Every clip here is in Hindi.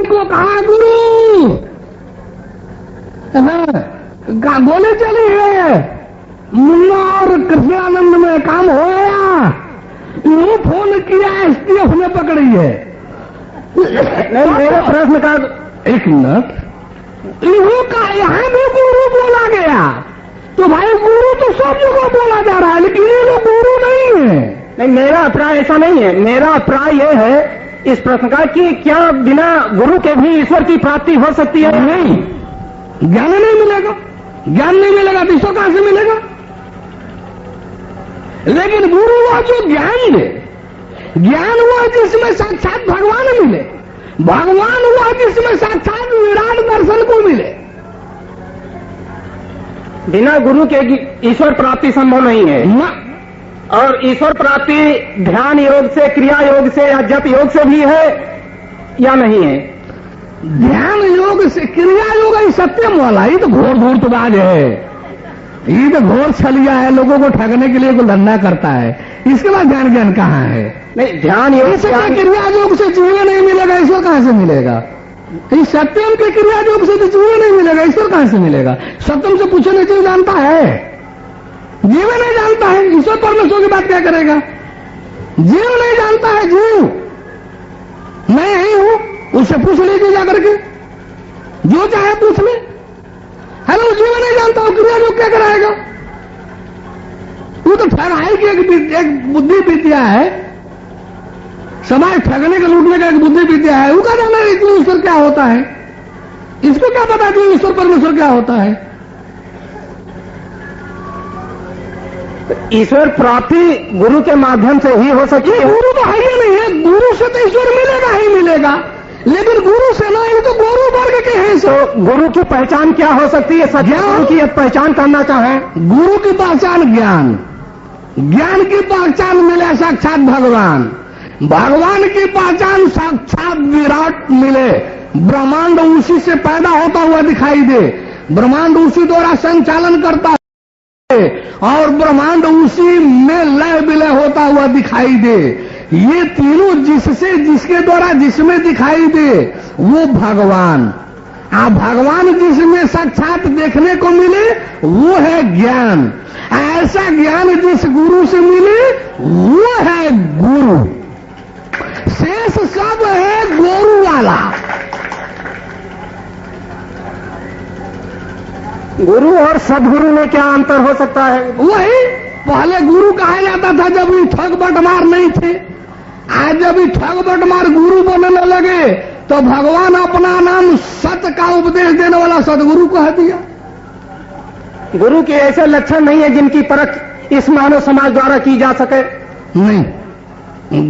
को कहा गुरु, गोली चली है, मुन्ना और कृष्णानंद में काम हो गया, यूं फोन किया एसटीएफ ने पकड़ी है। नहीं, मेरा प्रश्न का एक मिनट, यूं का यहां भी गुरु बोला गया, तो भाई गुरु तो सब जगह बोला जा रहा है, लेकिन ये लोग गुरु नहीं है। नहीं, मेरा अभिप्राय ऐसा नहीं है। मेरा अभिप्राय यह है इस प्रश्न का कि क्या बिना गुरु के भी ईश्वर की प्राप्ति हो सकती है? नहीं, ज्ञान नहीं मिलेगा, ज्ञान नहीं मिलेगा तो ईश्वर कहां से मिलेगा? लेकिन गुरु हुआ जो ज्ञान दे, ज्ञान हुआ जिसमें साक्षात भगवान मिले, भगवान हुआ जिसमें साक्षात विराट दर्शन को मिले। बिना गुरु के ईश्वर प्राप्ति संभव नहीं है। न, और ईश्वर प्राप्ति ध्यान योग से, क्रिया योग से या जप योग से भी है या नहीं है? ध्यान योग से, क्रिया योग ही सत्यम वाला, ये तो घोर धूर्तबाज है, ये तो घोर छलिया है, लोगों को ठगने के लिए धंधा करता है। इसके बाद ध्यान ज्ञान कहाँ है? नहीं, ध्यान योग से, क्रिया योग से जीवन नहीं मिलेगा, ईश्वर कहां से मिलेगा? इस सत्यम के क्रिया योग से तो जीवन नहीं मिलेगा, ईश्वर कहां से मिलेगा? सत्यम से पूछने चाहिए, जानता है, जीवन नहीं जानता है, ईश्वर परमेश्वर की बात क्या करेगा? जीव नहीं जानता है, जीव मैं यही हूं, उससे पूछ लीजिए जाकर के, जो चाहे पूछ ले। हेलो, जीवन नहीं जानता हो, क्रिया योग क्या कराएगा? वो तो ठहराई की एक बुद्धि विद्या है, समाज ठगने का, लूटने का एक बुद्धि विद्या है। वो क्या जाना है ईश्वर क्या होता है? इसको क्या पता कि ईश्वर परमेश्वर क्या होता है? ईश्वर प्राप्ति गुरु के माध्यम से ही हो सकती है। गुरु तो है ही नहीं है, गुरु से तो ईश्वर मिलेगा ही मिलेगा, लेकिन गुरु से नहीं, तो गुरु वर्ग के हैं। तो गुरु की पहचान क्या हो सकती है? सज्ञान की पहचान करना चाहें, गुरु की पहचान ज्ञान, ज्ञान की पहचान मिले साक्षात भगवान, भगवान की पहचान साक्षात विराट मिले, ब्रह्मांड उसी से पैदा होता हुआ दिखाई दे, ब्रह्मांड उसी द्वारा संचालन करता है और ब्रह्मांड उसी में लय विलय होता हुआ दिखाई दे। ये तीनों जिससे, जिसके द्वारा जिसमें दिखाई दे वो भगवान। भगवान जिसमें साक्षात देखने को मिले वो है ज्ञान। ऐसा ज्ञान जिस गुरु से मिले वो है गुरु। शेष सब है गुरु वाला। गुरु और सदगुरु में क्या अंतर हो सकता है? वही पहले गुरु कहा जाता था जब ये ठग बटमार नहीं थे। आज जब ये ठग बटमार गुरु बनने लगे तो भगवान अपना नाम सत्य का उपदेश देने वाला सदगुरु कह दिया। गुरु के ऐसे लक्षण नहीं है जिनकी परख इस मानव समाज द्वारा की जा सके? नहीं,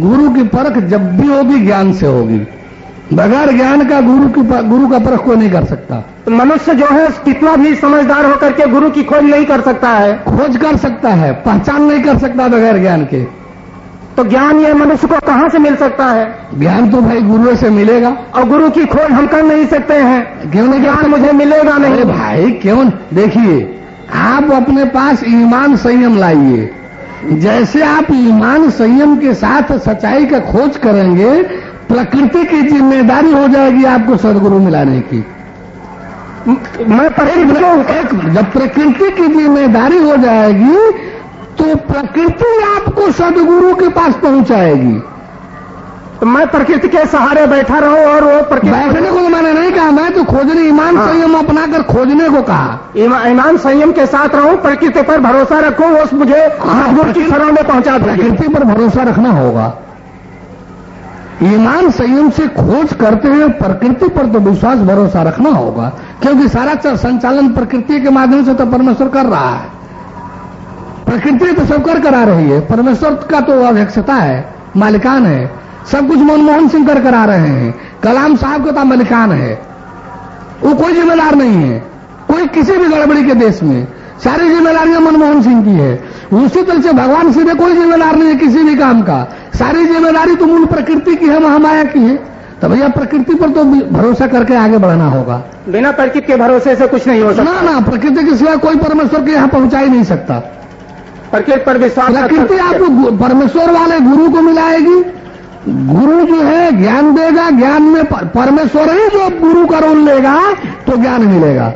गुरु की परख जब भी होगी ज्ञान से होगी। बगैर ज्ञान का गुरु का परख कोई नहीं कर सकता। तो मनुष्य जो है कितना भी समझदार होकर के गुरु की खोज नहीं कर सकता है। खोज कर सकता है, पहचान नहीं कर सकता बगैर ज्ञान के। तो ज्ञान ये मनुष्य को कहां से मिल सकता है? ज्ञान तो भाई गुरु से मिलेगा। और गुरु की खोज हम कर नहीं सकते हैं। क्यों नहीं? ज्ञान मुझे मिलेगा नहीं। अरे भाई क्यों? देखिए, आप अपने पास ईमान संयम लाइए। जैसे आप ईमान संयम के साथ सच्चाई का खोज करेंगे, प्रकृति की जिम्मेदारी हो जाएगी आपको सदगुरु मिलाने की। जब प्रकृति की जिम्मेदारी हो जाएगी तो प्रकृति आपको सदगुरु के पास पहुंचाएगी। तो मैं प्रकृति के सहारे बैठा रहूं और वो प्रकृति बैठने को तो मैंने नहीं कहा, मैं तो खोजने, ईमान संयम अपनाकर खोजने को कहा। ईमान संयम के साथ रहूं, प्रकृति पर भरोसा रखूं, उस मुझे सदगुरु की शरण में पहुंचा दे। प्रकृति पर भरोसा रखना होगा। ईमान संयम से खोज करते हुए प्रकृति पर तो विश्वास भरोसा रखना होगा, क्योंकि सारा संचालन प्रकृति के माध्यम से तो परमेश्वर कर रहा है। प्रकृति तो सब करा रही है, परमेश्वर का तो अध्यक्षता है, मालिकान है। सब कुछ मनमोहन सिंह करा रहे हैं, कलाम साहब का तो मालिकान है, वो कोई जिम्मेदार नहीं है। कोई किसी भी गड़बड़ी के देश में सारी जिम्मेदारियां मनमोहन सिंह की है। उसी तरह से भगवान सीधे कोई जिम्मेदार नहीं है किसी भी काम का। सारी जिम्मेदारी तो मूल प्रकृति की है, महामाया की है। तो भैया प्रकृति पर तो भरोसा करके आगे बढ़ना होगा। बिना प्रकृति के भरोसे से कुछ नहीं हो सकता। ना, प्रकृति के सिवा कोई परमेश्वर के यहां पहुंचा ही नहीं सकता। प्रकृति पर विश्वास, प्रकृति आपको परमेश्वर वाले गुरु को मिलाएगी गुरु जो है ज्ञान देगा, ज्ञान में परमेश्वर ही जो गुरु का रोल लेगा तो ज्ञान मिलेगा।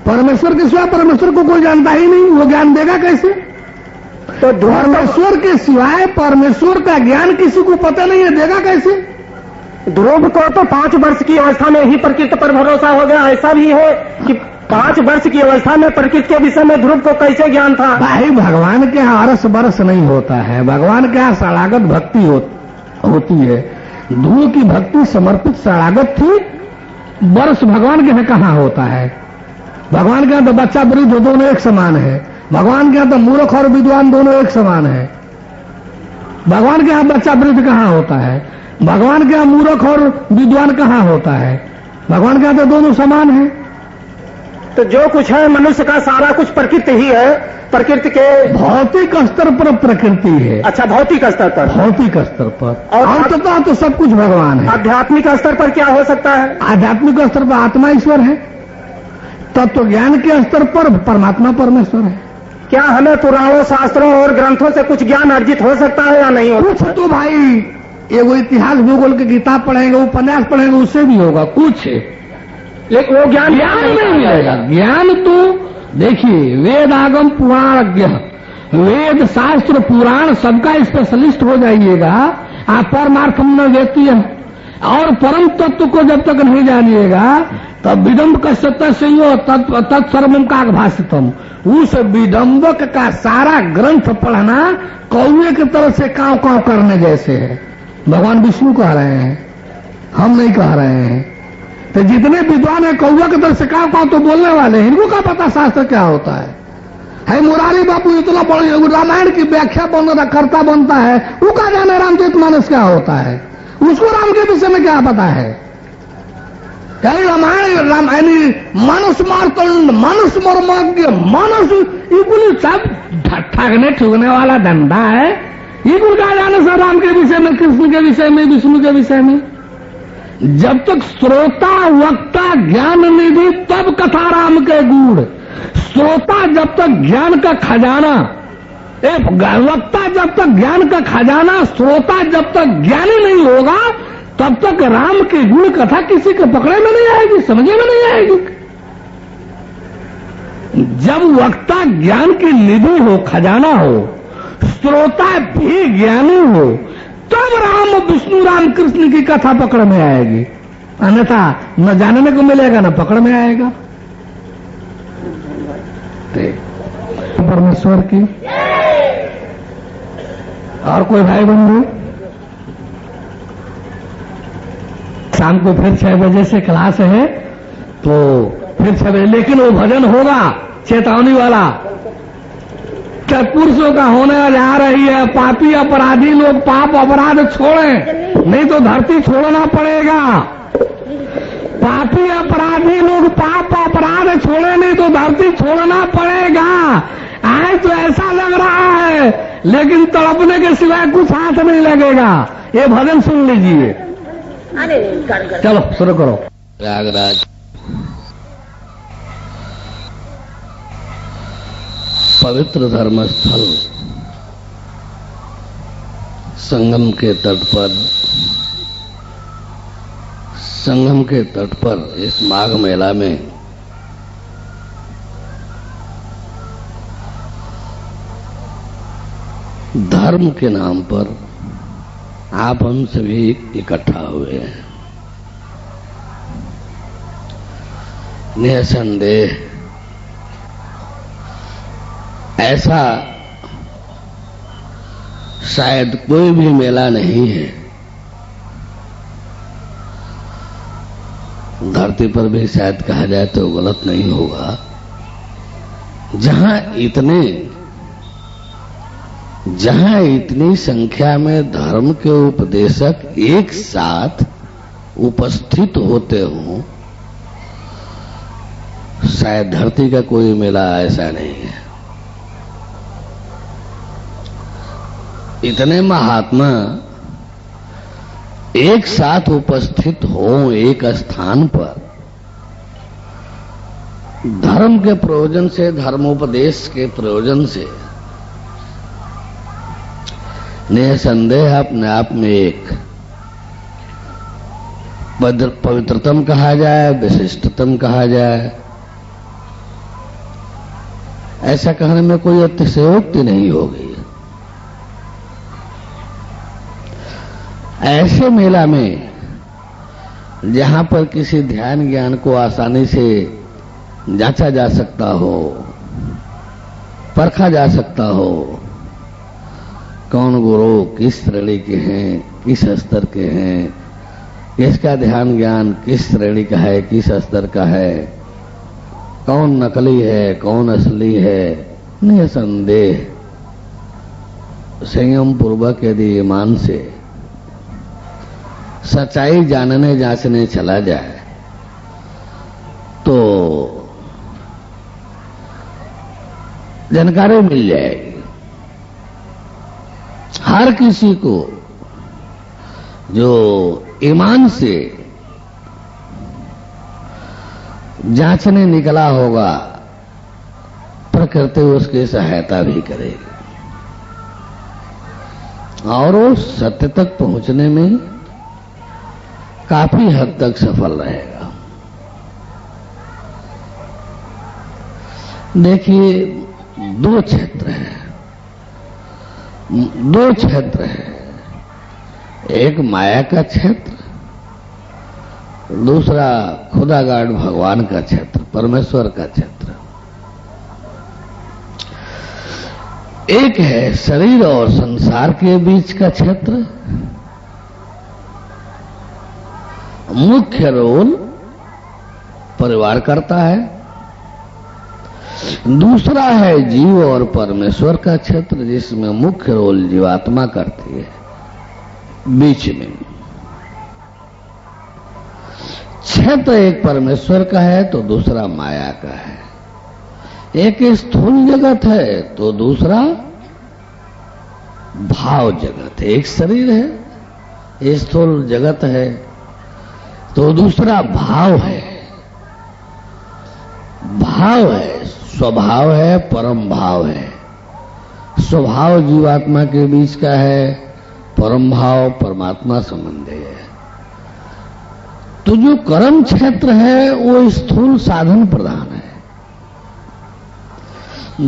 परमेश्वर के सिवा परमेश्वर को कोई जानता ही नहीं, वो ज्ञान देगा कैसे? तो परमेश्वर के सिवाय परमेश्वर का ज्ञान किसी को पता नहीं है, देगा कैसे? ध्रुव को तो 5 वर्ष की अवस्था में ही प्रकृति पर भरोसा हो गया। ऐसा भी है कि 5 वर्ष की अवस्था में प्रकृति के विषय में ध्रुव को कैसे ज्ञान था? भाई भगवान के यहाँ अरस बरस नहीं होता है, भगवान के यहाँ शरणागत भक्ति होती है। ध्रुव की भक्ति समर्पित शरणागत थी, बरस भगवान के यहाँ कहाँ होता है? भगवान के यहाँ तो बच्चा वृद्ध दोनों एक समान है, भगवान के यहाँ तो मूर्ख और विद्वान दोनों एक समान है। भगवान के यहाँ बच्चा वृद्ध कहाँ होता है? भगवान के यहाँ मूर्ख और विद्वान कहाँ होता है? भगवान के यहाँ तो दोनों समान है। तो जो कुछ है मनुष्य का सारा कुछ प्रकृति ही है, प्रकृति के भौतिक स्तर पर प्रकृति है। अच्छा, भौतिक स्तर पर, भौतिक स्तर पर, और अंततः तो सब कुछ भगवान है। आध्यात्मिक स्तर पर क्या हो सकता है? आध्यात्मिक स्तर पर आत्मा ईश्वर है, तत्व ज्ञान के स्तर पर परमात्मा परमेश्वर है। क्या हमें पुराणों, शास्त्रों और ग्रंथों से कुछ ज्ञान अर्जित हो सकता है या नहीं? कुछ तो भाई, ये वो इतिहास भूगोल की किताब पढ़ेंगे, उपन्यास पढ़ेंगे, उससे भी होगा कुछ, लेकिन वो ज्ञान नहीं मिलेगा। ज्ञान तो देखिए, वेद आगम पुराण, वेद शास्त्र पुराण सबका स्पेशलिस्ट हो जाइएगा। आप परमार्थम न व्यक्ति और परम तत्व को जब तक नहीं जानिएगा तब विडम्ब का सत्य से तत्सर्वम का भाषितम, उस विडम्बक का सारा ग्रंथ पढ़ना कौवे की तरह से कांव कांव करने जैसे है। भगवान विष्णु कह रहे हैं, हम नहीं कह रहे हैं। तो जितने विद्वान है कौवा की तरह से कांव कांव तो बोलने वाले हैं, इनको क्या पता शास्त्र क्या होता है? मुरारी बापू इतना बड़े रामायण की व्याख्या करता बनता है, वो क्या जाने रामचरितमानस क्या होता है? उसको राम के विषय में क्या पता है? रामायण मानस मार्तंड, मानस मर्मज्ञ, मानस ये सब ठगने ठुगने वाला धंधा है। ये कुल क्या जाने सर राम के विषय में, कृष्ण के विषय में, विष्णु के विषय में? जब तक श्रोता वक्ता ज्ञान निधि तब कथा राम के गूढ़। श्रोता जब तक ज्ञान का खजाना, वक्ता जब तक ज्ञान का खजाना, श्रोता जब तक ज्ञानी नहीं होगा तब तक राम की गुण कथा किसी के पकड़े में नहीं आएगी, समझे में नहीं आएगी। जब वक्ता ज्ञान की निधि हो, खजाना हो, श्रोता भी ज्ञानी हो, तब राम विष्णु राम कृष्ण की कथा पकड़ में आएगी, अन्यथा न जानने को मिलेगा न पकड़ में आएगा। परमेश्वर की और कोई भाई बंधु? शाम को फिर 6 बजे से क्लास है, तो फिर 6 बजे, लेकिन वो भजन होगा चेतावनी वाला। क्या पुरुषों का होने जा रही है, पापी अपराधी लोग पाप अपराध छोड़ें, नहीं तो धरती छोड़ना पड़ेगा। पापी अपराधी लोग पाप अपराध छोड़े, नहीं तो धरती छोड़ना पड़ेगा। आज तो ऐसा लग रहा है, लेकिन तड़पने के सिवाय कुछ हाथ नहीं लगेगा। ये भजन सुन लीजिए। चलो शुरू करो। प्रयागराज पवित्र धर्मस्थल संगम के तट पर इस माघ मेला में धर्म के नाम पर आप हम सभी इकट्ठा हुए हैं। निसंदेह ऐसा शायद कोई भी मेला नहीं है, धरती पर भी शायद कहा जाए तो गलत नहीं होगा, जहां इतनी संख्या में धर्म के उपदेशक एक साथ उपस्थित होते हों। शायद धरती का कोई मेला ऐसा नहीं है। इतने महात्मा एक साथ उपस्थित हों एक स्थान पर, धर्म के प्रयोजन से, धर्मोपदेश के प्रयोजन से, निसंदेह अपने आप में एक पवित्रतम कहा जाए, विशिष्टतम कहा जाए, ऐसा कहने में कोई अतिशयोक्ति नहीं होगी। ऐसे मेला में जहां पर किसी ध्यान ज्ञान को आसानी से जांचा जा सकता हो, परखा जा सकता हो, कौन गुरु किस श्रेणी के हैं, किस स्तर के हैं, किसका ध्यान ज्ञान किस श्रेणी का है, किस स्तर का है, कौन नकली है, कौन असली है, निसंदेह संयम पूर्वक यदि ईमान से सच्चाई जानने जांचने चला जाए तो जानकारी मिल जाएगी। हर किसी को जो ईमान से जांचने निकला होगा, प्रकृति उसकी सहायता भी करेगी और वो सत्य तक पहुंचने में काफी हद तक सफल रहेगा। देखिए, दो क्षेत्र हैं, एक माया का क्षेत्र, दूसरा खुदागाड भगवान का क्षेत्र, परमेश्वर का क्षेत्र। एक है शरीर और संसार के बीच का क्षेत्र, मुख्य रोल परिवार करता है। दूसरा है जीव और परमेश्वर का क्षेत्र, जिसमें मुख्य रोल जीवात्मा करती है। बीच में क्षेत्र एक परमेश्वर का है तो दूसरा माया का है। एक स्थूल जगत है तो दूसरा भाव जगत है। एक शरीर है, स्थूल जगत है, तो दूसरा भाव है। भाव है, स्वभाव है, परम भाव है। स्वभाव जीवात्मा के बीच का है, परम भाव परमात्मा संबंधी है। तो जो कर्म क्षेत्र है वो स्थूल साधन प्रधान है।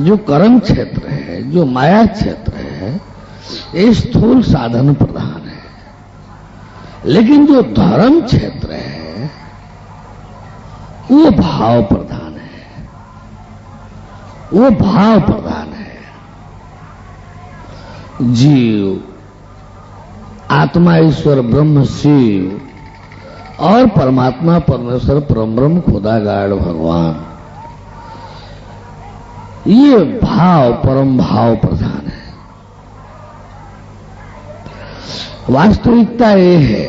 जो कर्म क्षेत्र है, जो माया क्षेत्र है, ये स्थूल साधन प्रधान है। लेकिन जो धर्म क्षेत्र है वो भाव प्रधान है, वो भाव प्रधान है। जीव, आत्मा, ईश्वर, ब्रह्म, शिव और परमात्मा, परमेश्वर, परम ब्रह्म, खुदागाड भगवान, ये भाव, परम भाव प्रधान है। वास्तविकता ये है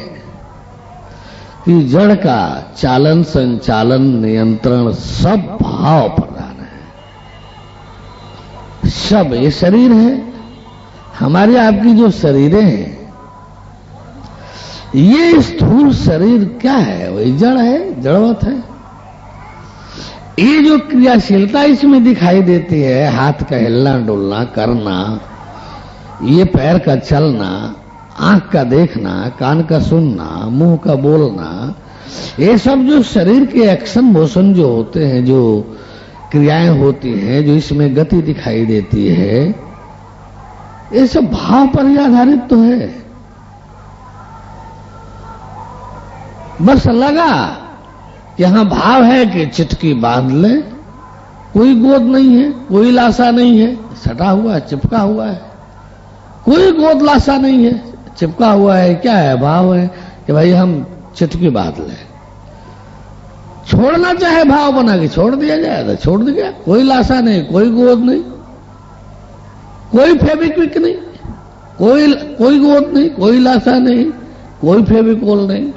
कि जड़ का चालन, संचालन, नियंत्रण सब भाव प्रधान है। सब ये शरीर है, हमारे आपकी जो शरीरें हैं, ये स्थूल शरीर क्या है? वही जड़ है, जड़वत है। ये जो क्रियाशीलता इसमें दिखाई देती है, हाथ का हिलना डुलना करना, ये पैर का चलना, आंख का देखना, कान का सुनना, मुंह का बोलना, ये सब जो शरीर के एक्शन मोशन जो होते हैं, जो क्रियाएं होती हैं, जो इसमें गति दिखाई देती है, ये सब भाव पर ही आधारित तो है। बस लगा कि यहां भाव है कि चिटकी बांध ले, कोई गोद नहीं है, कोई लाशा नहीं है, सटा हुआ है, चिपका हुआ है, कोई गोद लाशा नहीं है, चिपका हुआ है। क्या है? भाव है कि भाई हम चिटकी बांध ले। छोड़ना चाहे भाव बना के छोड़ दिया जाए तो छोड़ दिया, कोई लाशा नहीं, कोई गोद नहीं, कोई फेविक्विक नहीं, कोई गोद नहीं, कोई लाशा नहीं, कोई फेविकोल नहीं।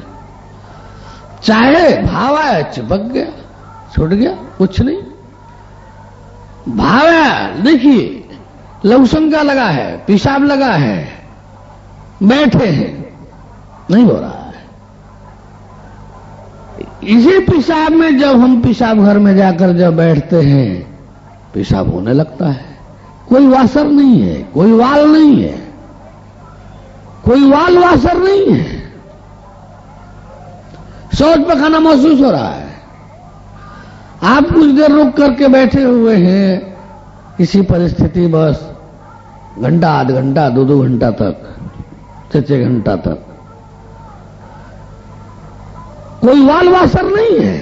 चाहे भाव है, चिपक गया, छूट गया, कुछ नहीं। भाव है, देखिए लहसुन लगा है, पेशाब लगा है, बैठे हैं, नहीं हो रहा है। इसी पेशाब में जब हम पेशाब घर में जाकर जब बैठते हैं, पेशाब होने लगता है। कोई वासर नहीं है, कोई वाल नहीं है, कोई वाल वासर नहीं है। शौच पखाना महसूस हो रहा है। आप कुछ देर रुक करके बैठे हुए हैं किसी परिस्थिति, बस घंटा, आध घंटा, 2-2 घंटा तक, 6-6 घंटा तक, कोई वाल वासर नहीं है।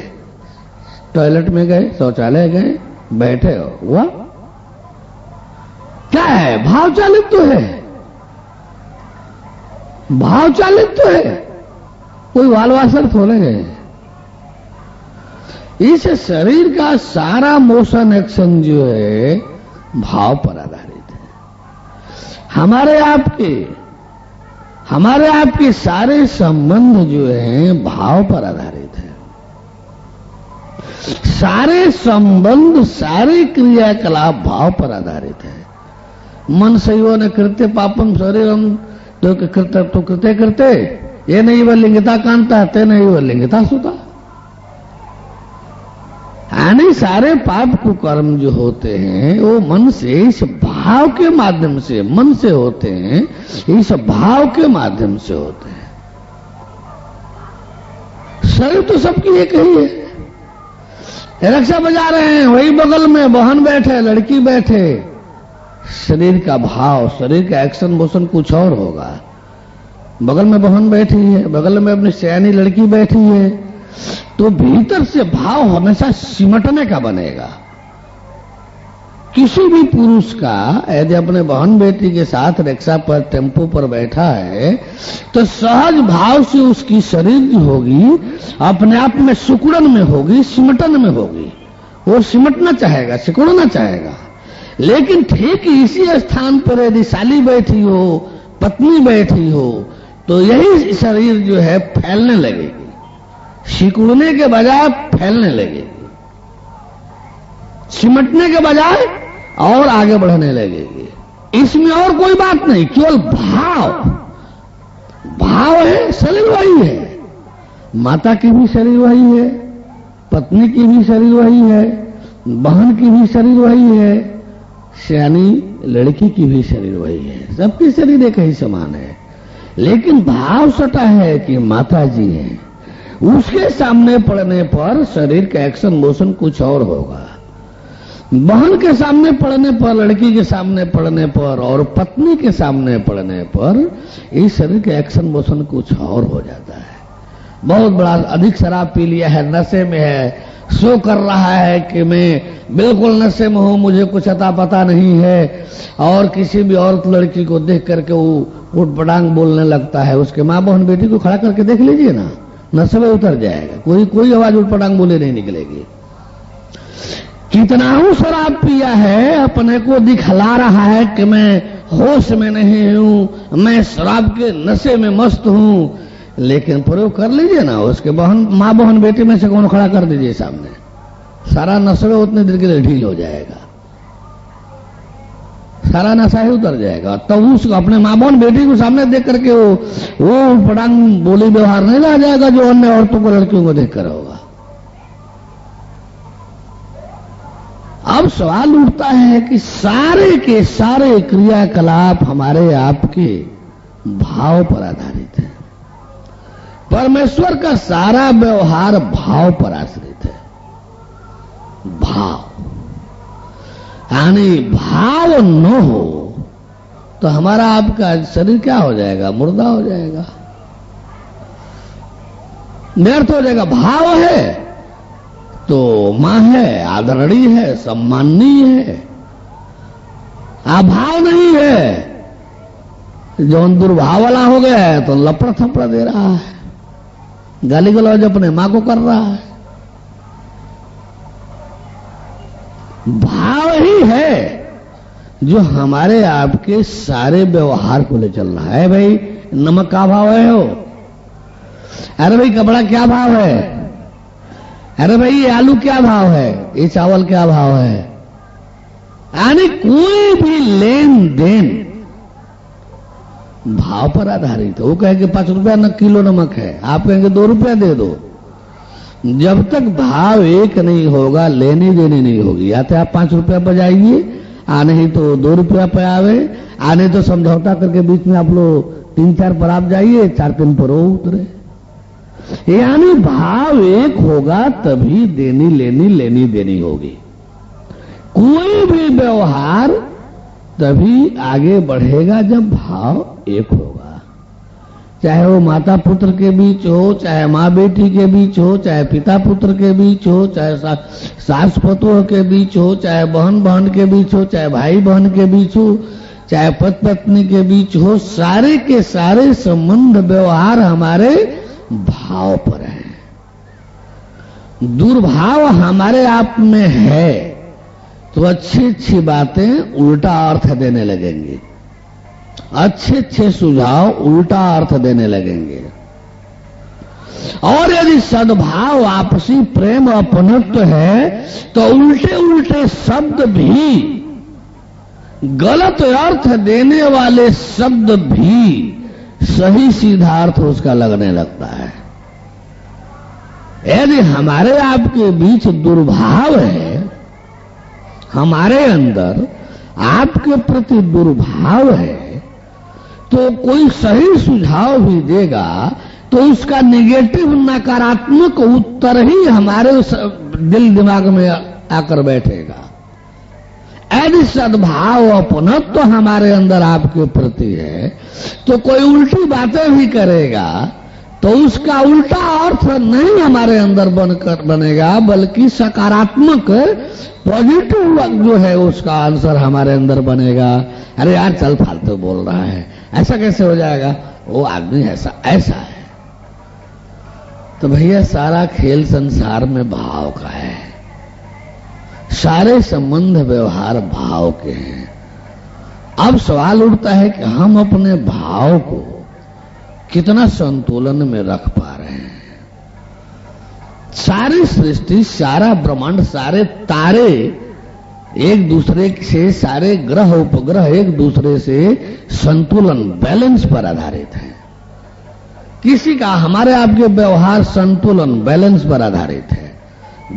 टॉयलेट में गए, शौचालय गए, बैठे हो, हुआ क्या है? भाव चालित तो है, भाव चालित तो है, कोई वाल वासर थोड़े है। इस शरीर का सारा मोशन एक्शन जो है भाव पर आधारित है। हमारे आपके सारे संबंध जो हैं भाव पर आधारित है। सारे संबंध, सारे क्रियाकलाप भाव पर आधारित है। मन सयो न कृत्य पापम शरीरम तो कृत्य करते ये नहीं वह लिंगता कांता, ते नहीं वह लिंगता सुता। यानी सारे पाप कुकर्म जो होते हैं वो मन से, इस भाव के माध्यम से, मन से होते हैं, इस भाव के माध्यम से होते हैं। शरीर तो सबकी एक ही है। रक्षा बजा रहे हैं, वही बगल में बहन बैठे, लड़की बैठे, शरीर का भाव, शरीर का एक्शन मोशन कुछ और होगा। बगल में बहन बैठी है, बगल में अपनी सयानी लड़की बैठी है, तो भीतर से भाव हमेशा सिमटने का बनेगा। किसी भी पुरुष का यदि अपने बहन बेटी के साथ रिक्शा पर, टेम्पो पर बैठा है, तो सहज भाव से उसकी शरीर जो होगी अपने आप में सिकुड़न में होगी, सिमटन में होगी। वो सिमटना चाहेगा, सिकुड़ना चाहेगा। लेकिन ठीक इसी स्थान पर यदि साली बैठी हो, पत्नी बैठी हो, तो यही शरीर जो है फैलने लगेगी, सिकुड़ने के बजाय फैलने लगेगी, सिमटने के बजाय और आगे बढ़ने लगेगी। इसमें और कोई बात नहीं, केवल भाव है, शरीर वही है। माता की भी शरीर वही है, पत्नी की भी शरीर वही है, बहन की भी शरीर वही है, सयानी लड़की की भी शरीर वही है। सबकी शरीर एक ही समान है। लेकिन भाव सटा है कि माता जी हैं, उसके सामने पड़ने पर शरीर का एक्शन मोशन कुछ और होगा। बहन के सामने पड़ने पर, लड़की के सामने पड़ने पर और पत्नी के सामने पड़ने पर इस शरीर का एक्शन मोशन कुछ और हो जाता है। बहुत बड़ा अधिक शराब पी लिया है, नशे में है, शो कर रहा है कि मैं बिल्कुल नशे में हूं, मुझे कुछ अता पता नहीं है, और किसी भी औरत लड़की को देख करके वो उठपटांग बोलने लगता है। उसके माँ बहन बेटी को खड़ा करके देख लीजिए ना, नशे में उतर जाएगा, कोई आवाज उठपटांग बोले नहीं निकलेगी। कितना हूं शराब पिया है, अपने को दिखला रहा है कि मैं होश में नहीं हूं, मैं शराब के नशे में मस्त हूं। लेकिन प्रयोग कर लीजिए ना, उसके माँ बहन बेटी में से कौन खड़ा कर दीजिए सामने, सारा नशा उतने देर के लिए ढील हो जाएगा, सारा नशा ही उतर जाएगा। तो उसको अपने माँ बहन बेटी को सामने देख करके वो पटांग बोली व्यवहार नहीं रह जाएगा जो अन्य औरतों को, लड़कियों को देख कर होगा। अब सवाल उठता है कि सारे के सारे क्रियाकलाप हमारे आपके भाव पर आधारित है। परमेश्वर का सारा व्यवहार भाव पर आश्रित है। भाव यानी भाव न हो तो हमारा आपका शरीर क्या हो जाएगा? मुर्दा हो जाएगा, व्यर्थ हो जाएगा। भाव है तो मां है, आदरणीय है, सम्माननीय है। अभाव नहीं है, जो दुर्भाव वाला हो गया है तो लपड़ थपड़ दे रहा है, गाली गलौज अपने मां को कर रहा है। भाव ही है जो हमारे आपके सारे व्यवहार को ले चल रहा है। भाई नमक का भाव है हो, अरे भाई कपड़ा क्या भाव है, अरे भाई ये आलू क्या भाव है, ये चावल क्या भाव है। यानी कोई भी लेन देन भाव पर आधारित है। वो कहेंगे 5 रुपया न किलो नमक है, आप कहेंगे 2 रुपया दे दो। जब तक भाव एक नहीं होगा लेनी देनी नहीं होगी। या तो आप 5 रुपया पर जाइए, आने ही तो 2 रुपया पे आवे, आने तो समझौता करके बीच में आप लोग 3-4 पर आप जाइए, 4-3 पर वो उतरे। यानी भाव एक होगा तभी देनी लेनी देनी होगी। कोई भी व्यवहार तभी आगे बढ़ेगा जब भाव एक होगा। चाहे वो माता पुत्र के बीच हो, चाहे माँ बेटी के बीच हो, चाहे पिता पुत्र के बीच हो, चाहे सास पतोह के बीच हो, चाहे बहन बहन के बीच हो, चाहे भाई बहन के बीच हो, चाहे पति पत्नी के बीच हो, सारे के सारे संबंध व्यवहार हमारे भाव पर हैं। दुर्भाव हमारे आप में है तो अच्छी अच्छी बातें उल्टा अर्थ देने लगेंगे, अच्छे अच्छे सुझाव उल्टा अर्थ देने लगेंगे। और यदि सद्भाव आपसी प्रेम अपनत्व है तो उल्टे उल्टे शब्द भी, गलत अर्थ देने वाले शब्द भी सही सीधा अर्थ उसका लगने लगता है। यदि हमारे आपके बीच दुर्भाव है, हमारे अंदर आपके प्रति दुर्भाव है, तो कोई सही सुझाव भी देगा तो उसका नेगेटिव नकारात्मक उत्तर ही हमारे दिल दिमाग में आकर बैठेगा। यदि सद्भाव अपनत्व तो हमारे अंदर आपके प्रति है तो कोई उल्टी बातें भी करेगा तो उसका उल्टा अर्थ नहीं हमारे अंदर बनेगा, बल्कि सकारात्मक पॉजिटिव जो है उसका आंसर हमारे अंदर बनेगा। अरे यार चल फालतू बोल रहा है, ऐसा कैसे हो जाएगा, वो आदमी ऐसा है। तो भैया सारा खेल संसार में भाव का है, सारे संबंध व्यवहार भाव के हैं। अब सवाल उठता है कि हम अपने भाव को कितना संतुलन में रख पा रहे हैं। सारी सृष्टि, सारा ब्रह्मांड, सारे तारे एक दूसरे से, सारे ग्रह उपग्रह एक दूसरे से संतुलन बैलेंस पर आधारित है। किसी का हमारे आपके व्यवहार संतुलन बैलेंस पर आधारित है।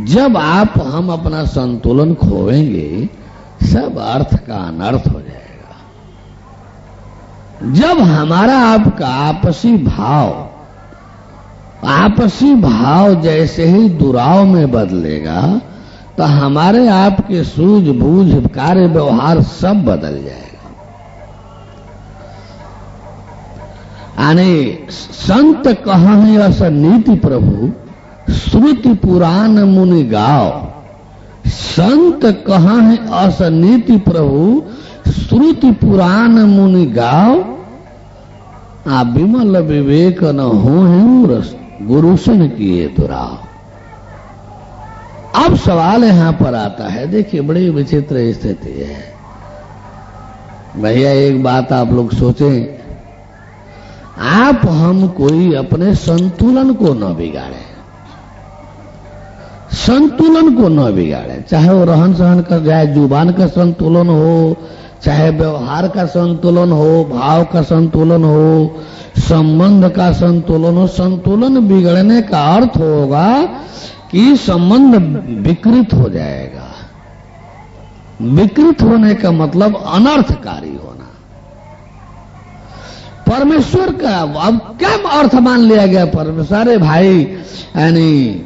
जब हम अपना संतुलन खोएंगे सब अर्थ का अनर्थ हो जाएगा। जब हमारा आपका आपसी भाव जैसे ही दुराव में बदलेगा तो हमारे आपके सूझबूझ कार्य व्यवहार सब बदल जाएगा। यानी संत कहां अस नीति प्रभु, श्रुति पुराण मुनि गाओ। संत कहां है अस नीति प्रभु, श्रुति पुराण मुनि गाओ। आ विमल विवेक न हो गुरु सन किए दुराव। अब सवाल यहां पर आता है, देखिए बड़ी विचित्र स्थिति है भैया। एक बात आप लोग सोचें, हम कोई अपने संतुलन को न बिगाड़े, संतुलन को न बिगाड़े, चाहे वो रहन सहन का, चाहे जुबान का संतुलन हो, चाहे व्यवहार का संतुलन हो, भाव का संतुलन हो, संबंध का संतुलन हो। संतुलन बिगड़ने का अर्थ होगा कि संबंध विकृत हो जाएगा। विकृत होने का मतलब अनर्थकारी होना। परमेश्वर का अब क्या अर्थ मान लिया गया परमेश्वर? अरे भाई, यानी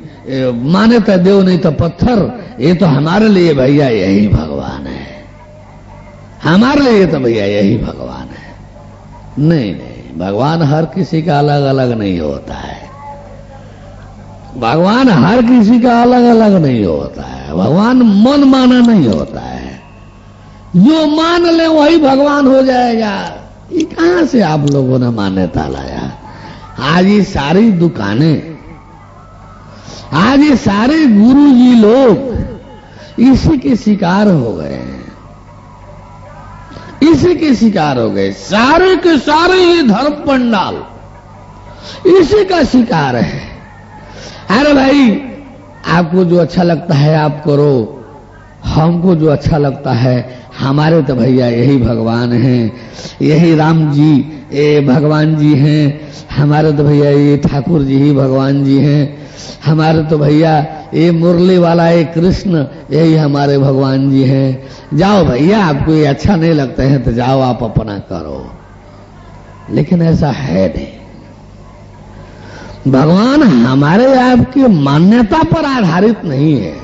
माने तो देव नहीं तो पत्थर, ये तो हमारे लिए भैया यही भगवान है, हमारे लिए तो भैया यही भगवान है। नहीं नहीं, भगवान हर किसी का अलग अलग नहीं होता है। भगवान हर किसी का अलग अलग नहीं होता है। भगवान मन माना नहीं होता है। जो मान ले वही भगवान हो जाएगा। ये कहां से आप लोगों ने मान्यता लाया? आज ये सारी दुकानें, आज ये सारे गुरुजी लोग इसी के शिकार हो गए हैं, इसी के शिकार हो गए। सारे के सारे ये धर्म पंडाल इसी का शिकार है। अरे भाई, आपको जो अच्छा लगता है आप करो, हमको जो अच्छा लगता है, हमारे तो भैया यही भगवान हैं, यही राम जी ये भगवान जी हैं, हमारे तो भैया ये ठाकुर जी ही भगवान जी हैं, हमारे तो भैया ये मुरली वाला ये कृष्ण यही हमारे भगवान जी हैं। जाओ भैया, आपको ये अच्छा नहीं लगता है तो जाओ आप अपना करो। लेकिन ऐसा है नहीं। भगवान हमारे आपकी मान्यता पर आधारित नहीं है।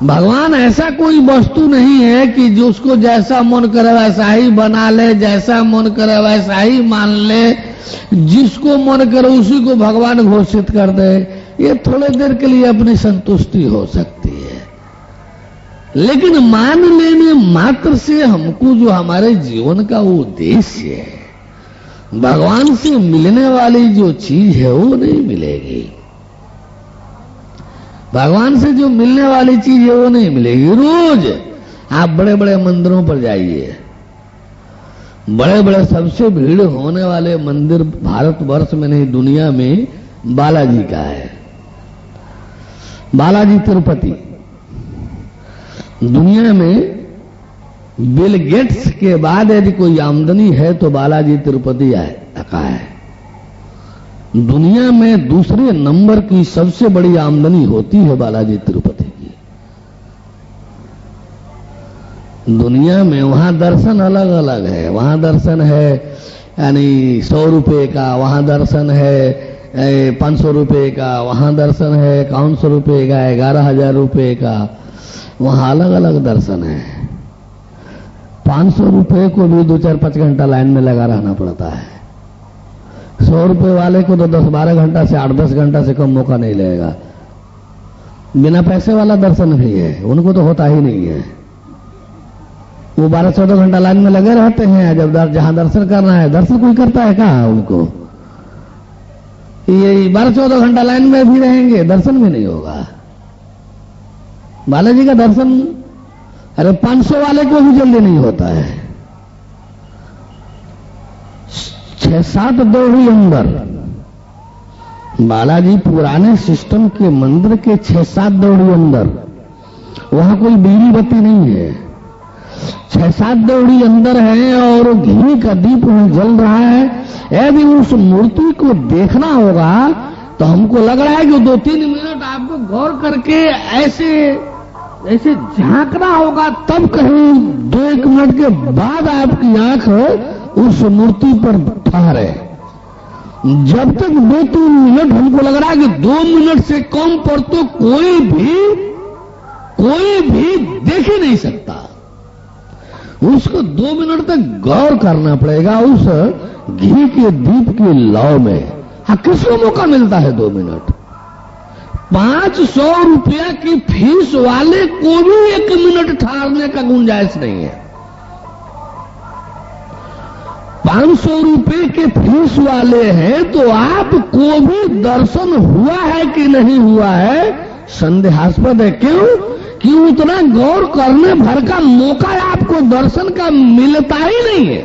भगवान ऐसा कोई वस्तु नहीं है कि जो उसको जैसा मन करे वैसा ही बना ले, जैसा मन करे वैसा ही मान ले, जिसको मन करे उसी को भगवान घोषित कर दे। ये थोड़े देर के लिए अपनी संतुष्टि हो सकती है, लेकिन मान लेने मात्र से हमको जो हमारे जीवन का वो उद्देश्य है, भगवान से मिलने वाली जो चीज है वो नहीं मिलेगी। भगवान से जो मिलने वाली चीज है वो नहीं मिलेगी। रोज आप बड़े बड़े मंदिरों पर जाइए, बड़े बड़े सबसे भीड़ होने वाले मंदिर भारतवर्ष में नहीं दुनिया में बालाजी का है। बालाजी तिरुपति दुनिया में बिल गेट्स के बाद यदि कोई आमदनी है तो बालाजी तिरुपति का है। दुनिया में दूसरे नंबर की सबसे बड़ी आमदनी होती है बालाजी तिरुपति की। दुनिया में वहां दर्शन अलग अलग है। वहां दर्शन है यानी 100 रुपए का, वहां दर्शन है 500 रुपए का, वहां दर्शन है 5100 रुपए का, 11,000 रुपए का, वहां अलग अलग दर्शन है। 500 रुपए को भी 2-4-5 घंटा लाइन में लगा रहना पड़ता है। 100 रुपए वाले को तो 10-12 घंटा से 8-10 घंटा से कम मौका नहीं लगेगा। बिना पैसे वाला दर्शन भी है, उनको तो होता ही नहीं है। वो 12-14 घंटा लाइन में लगे रहते हैं। जब जहां दर्शन करना है, दर्शन कोई करता है कहाँ उनको? ये 12-14 घंटा लाइन में भी रहेंगे, दर्शन भी नहीं होगा। बालाजी का दर्शन अरे 500 वाले को भी जल्दी नहीं होता है। 6-7 दौड़ी अंदर बालाजी पुराने सिस्टम के मंदिर के 6-7 दौड़ी अंदर, वहां कोई बीड़ी बत्ती नहीं है। 6-7 दौड़ी अंदर है और घी का दीप वहां जल रहा है। यदि उस मूर्ति को देखना होगा तो हमको लग रहा है कि 2-3 मिनट आपको गौर करके ऐसे झांकना होगा, तब कहीं 2-1 मिनट के बाद आपकी आंख उस मूर्ति पर ठहरे। जब तक 2-3 मिनट हमको लग रहा है कि 2 मिनट से कम पर तो कोई भी देख ही नहीं सकता। उसको 2 मिनट तक गौर करना पड़ेगा उस घी के दीप के लौ में। हाँ, किसको मौका मिलता है 2 मिनट? 500 रुपया की फीस वाले को भी 1 मिनट ठहरने का गुंजाइश नहीं है। 500 रुपए के फीस वाले हैं तो आपको भी दर्शन हुआ है कि नहीं हुआ है संदेहास्पद है। क्यों? कि उतना गौर करने भर का मौका आपको दर्शन का मिलता ही नहीं है।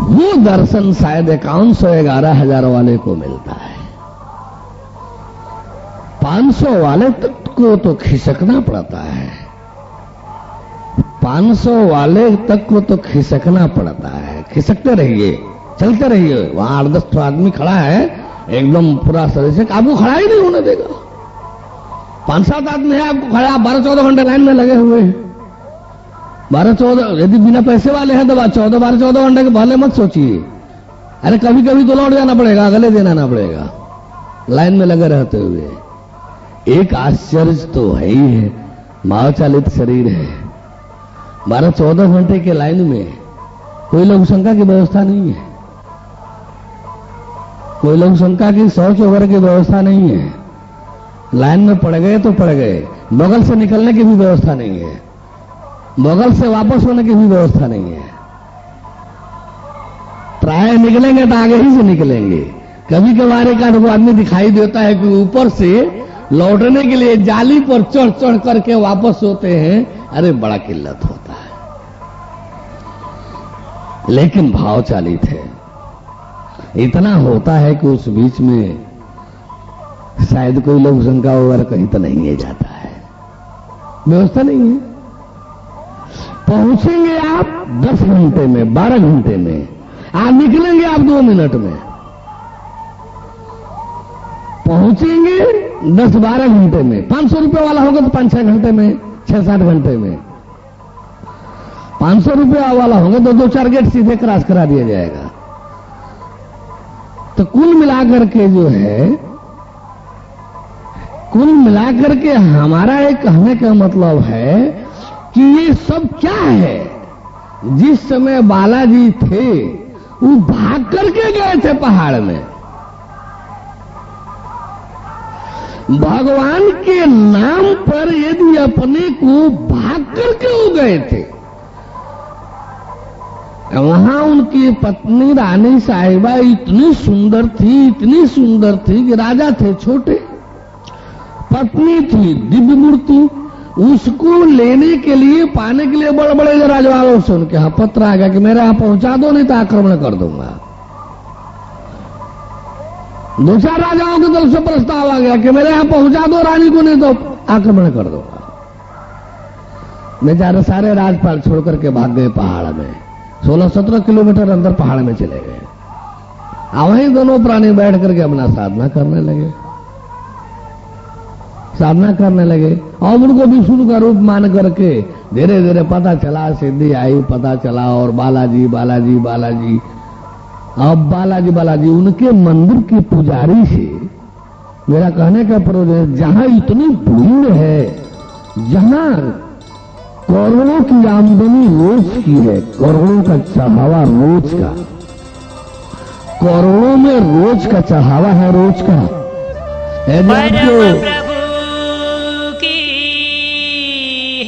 वो दर्शन शायद 51,000-11,000 वाले को मिलता है। 500 वाले तक को तो खिसकना पड़ता है। 500 वाले तक को तो खिसकना पड़ता है। खिसकते रहिए, चलते रहिए। वहां 8-10 आदमी खड़ा है एकदम पूरा शरीर से, आपको खड़ा ही नहीं होने देगा। 5-7 आदमी है आपको खड़ा, 12-14 घंटे लाइन में लगे हुए हैं। 12-14 यदि बिना पैसे वाले हैं तो 12-14 घंटे के पहले मत सोचिए। अरे कभी कभी तो लौट जाना पड़ेगा, अगले दिन आना पड़ेगा लाइन में लगे रहते हुए। एक आश्चर्य तो है ही है, मानव चालित शरीर है। 12-14 घंटे के लाइन में कोई लघु शंका की व्यवस्था नहीं है, कोई लघु शंका की शौच वगैरह की व्यवस्था नहीं है। लाइन में पड़ गए तो पड़ गए, बगल से निकलने की भी व्यवस्था नहीं है, बगल से वापस होने की भी व्यवस्था नहीं है। प्राय निकलेंगे तो आगे ही से निकलेंगे। कभी कभार एक आध आदमी दिखाई देता है कि ऊपर से लौटने के लिए जाली पर चढ़ चढ़ करके वापस होते हैं। अरे बड़ा किल्लत होता है, लेकिन भाव चालित है। इतना होता है कि उस बीच में शायद कोई लोग शंका वगैरह कहीं तो नहीं है जाता है, व्यवस्था नहीं है। पहुंचेंगे आप 10 घंटे में, 12 घंटे में, आप निकलेंगे आप 2 मिनट में। पहुंचेंगे 10-12 घंटे में। 500 रुपए वाला होगा तो 5-6 घंटे में, 6-7 घंटे में। 500 रुपया वाला होंगे तो 2-4 गेट सीधे क्रॉस करा दिया जाएगा। तो कुल मिलाकर के जो है, कुल मिलाकर के हमारा एक कहने का मतलब है कि ये सब क्या है। जिस समय बालाजी थे वो भाग करके गए थे पहाड़ में, भगवान के नाम पर यदि अपने को भाग करके वो गए थे, वहां उनकी पत्नी रानी साहिबा इतनी सुंदर थी कि राजा थे छोटे, पत्नी थी दिव्य मूर्ति, उसको लेने के लिए पाने के लिए बड़े बड़े राजवाड़ों से उनके यहां पत्र आ गया कि मेरे यहां पहुंचा दो, नहीं तो आक्रमण कर दूंगा। 2-4 राजाओं की तरफ से प्रस्ताव आ गया कि मेरे यहां पहुंचा दो रानी को, नहीं तो आक्रमण कर दूंगा। बेचारे सारे राजपाल छोड़ करके भाग गए पहाड़ में, 16-17 किलोमीटर अंदर पहाड़ में चले गए। वहीं दोनों प्राणी बैठ करके अपना साधना करने लगे और उनको विष्णु का रूप मान करके धीरे धीरे पता चला, सिद्धि आई, पता चला। और बालाजी अब बालाजी उनके मंदिर के पुजारी से, मेरा कहने का प्रयोजन, जहां इतनी भीड़ है, जहां करोड़ों की आमदनी रोज की है, करोड़ों का चढ़ावा रोज का, करोड़ों में रोज का चढ़ावा है, रोज का। परम प्रभु की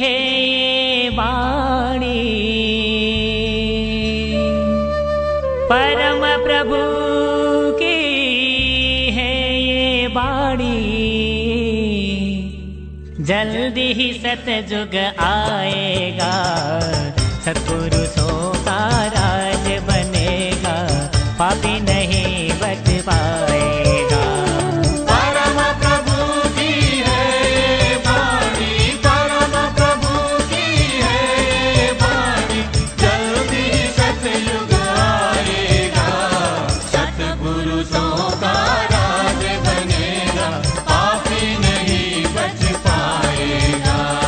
है ये वाणी, परम प्रभु की है ये वाणी, जल्दी ही सतयुग आएगा, सत्पुरुषों का राज बनेगा, पापी नहीं बच